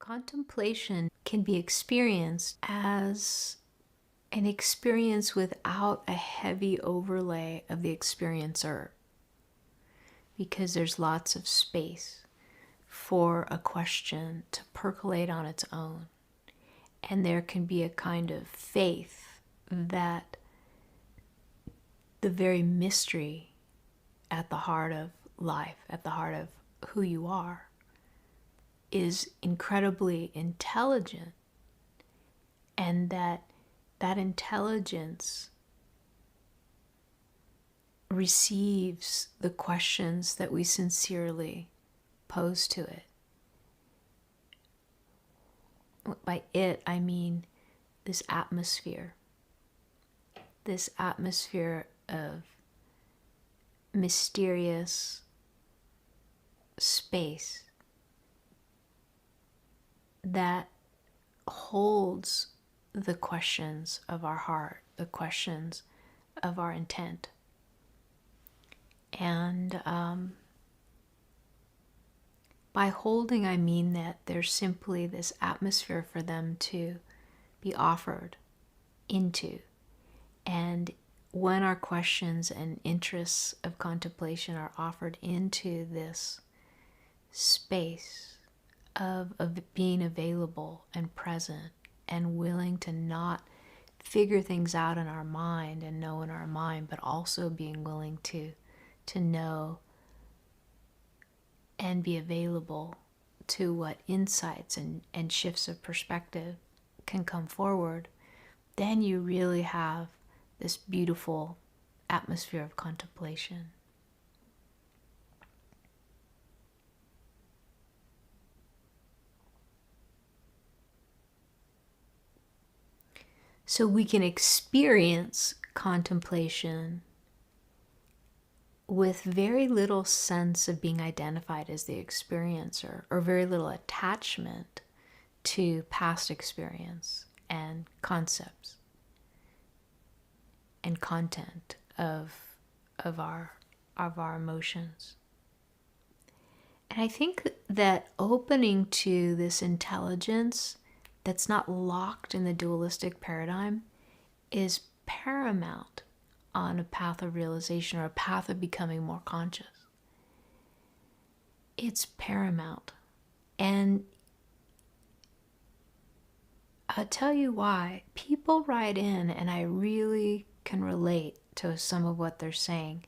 Contemplation can be experienced as an experience without a heavy overlay of the experiencer, because there's lots of space for a question to percolate on its own. And there can be a kind of faith that the very mystery at the heart of life, at the heart of who you are, is incredibly intelligent, and that intelligence receives the questions that we sincerely pose to it. By it, I mean this atmosphere of mysterious space that holds the questions of our heart, the questions of our intent. And by holding, I mean that there's simply this atmosphere for them to be offered into. And when our questions and interests of contemplation are offered into this space of being available and present and willing to not figure things out in our mind and know in our mind, but also being willing to know and be available to what insights and shifts of perspective can come forward, then you really have this beautiful atmosphere of contemplation. So we can experience contemplation with very little sense of being identified as the experiencer, or very little attachment to past experience and concepts and content of our emotions. And I think that opening to this intelligence that's not locked in the dualistic paradigm is paramount on a path of realization, or a path of becoming more conscious. It's paramount. And I'll tell you why. People write in, and I really can relate to some of what they're saying.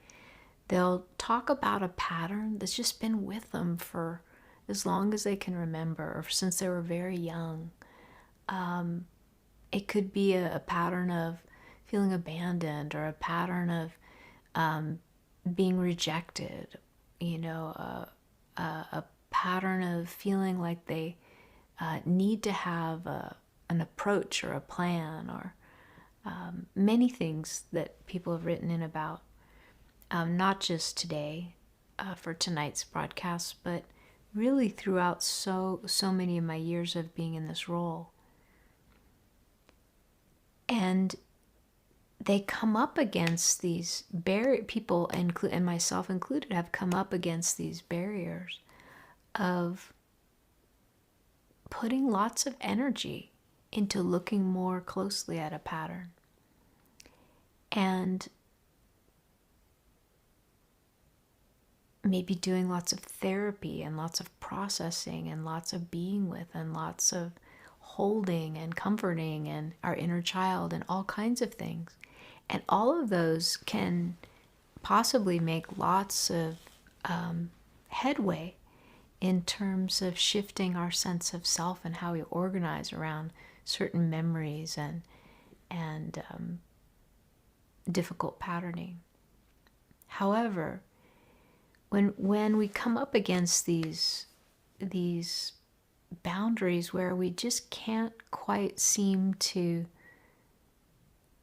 They'll talk about a pattern that's just been with them for as long as they can remember, or since they were very young. It could be a pattern of feeling abandoned, or a pattern of being rejected, a pattern of feeling like they need to have an approach or a plan, or many things that people have written in about, not just today for tonight's broadcast, but really throughout so many of my years of being in this role. And they come up against these people, and myself included, have come up against these barriers of putting lots of energy into looking more closely at a pattern. And maybe doing lots of therapy and lots of processing and lots of being with and lots of holding and comforting and our inner child and all kinds of things. And all of those can possibly make lots of headway in terms of shifting our sense of self and how we organize around certain memories and difficult patterning. However, when we come up against these boundaries where we just can't quite seem to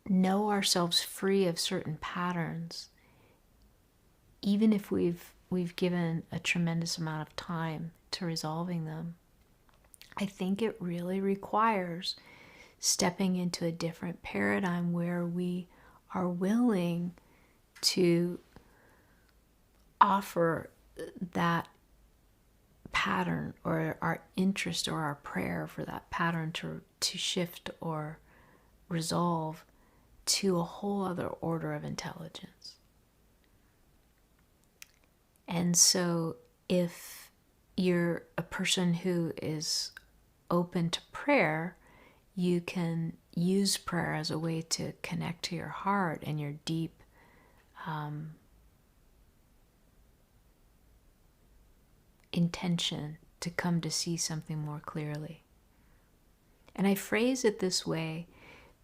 know ourselves free of certain patterns, even if we've given a tremendous amount of time to resolving them, I think it really requires stepping into a different paradigm where we are willing to offer that pattern or our interest or our prayer for that pattern to shift or resolve to a whole other order of intelligence. And so if you're a person who is open to prayer, you can use prayer as a way to connect to your heart and your deep intention to come to see something more clearly. And I phrase it this way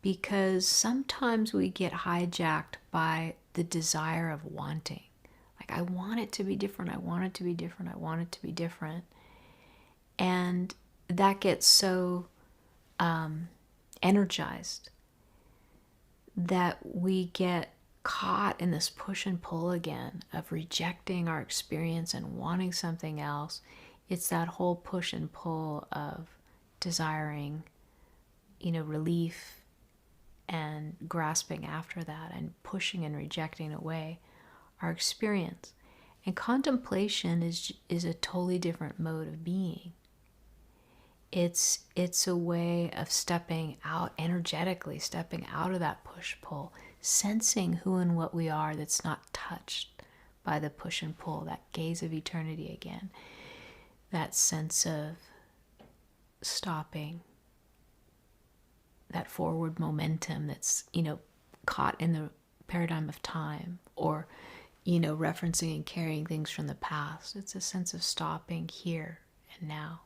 because sometimes we get hijacked by the desire of wanting. Like, I want it to be different, I want it to be different, I want it to be different. And that gets so energized that we get caught in this push and pull again of rejecting our experience and wanting something else. It's that whole push and pull of desiring, relief and grasping after that and pushing and rejecting away our experience. And contemplation is a totally different mode of being. It's a way of stepping out energetically, stepping out of that push-pull, sensing who and what we are that's not touched by the push and pull, that gaze of eternity again, that sense of stopping, that forward momentum that's, caught in the paradigm of time or, referencing and carrying things from the past. It's a sense of stopping here and now.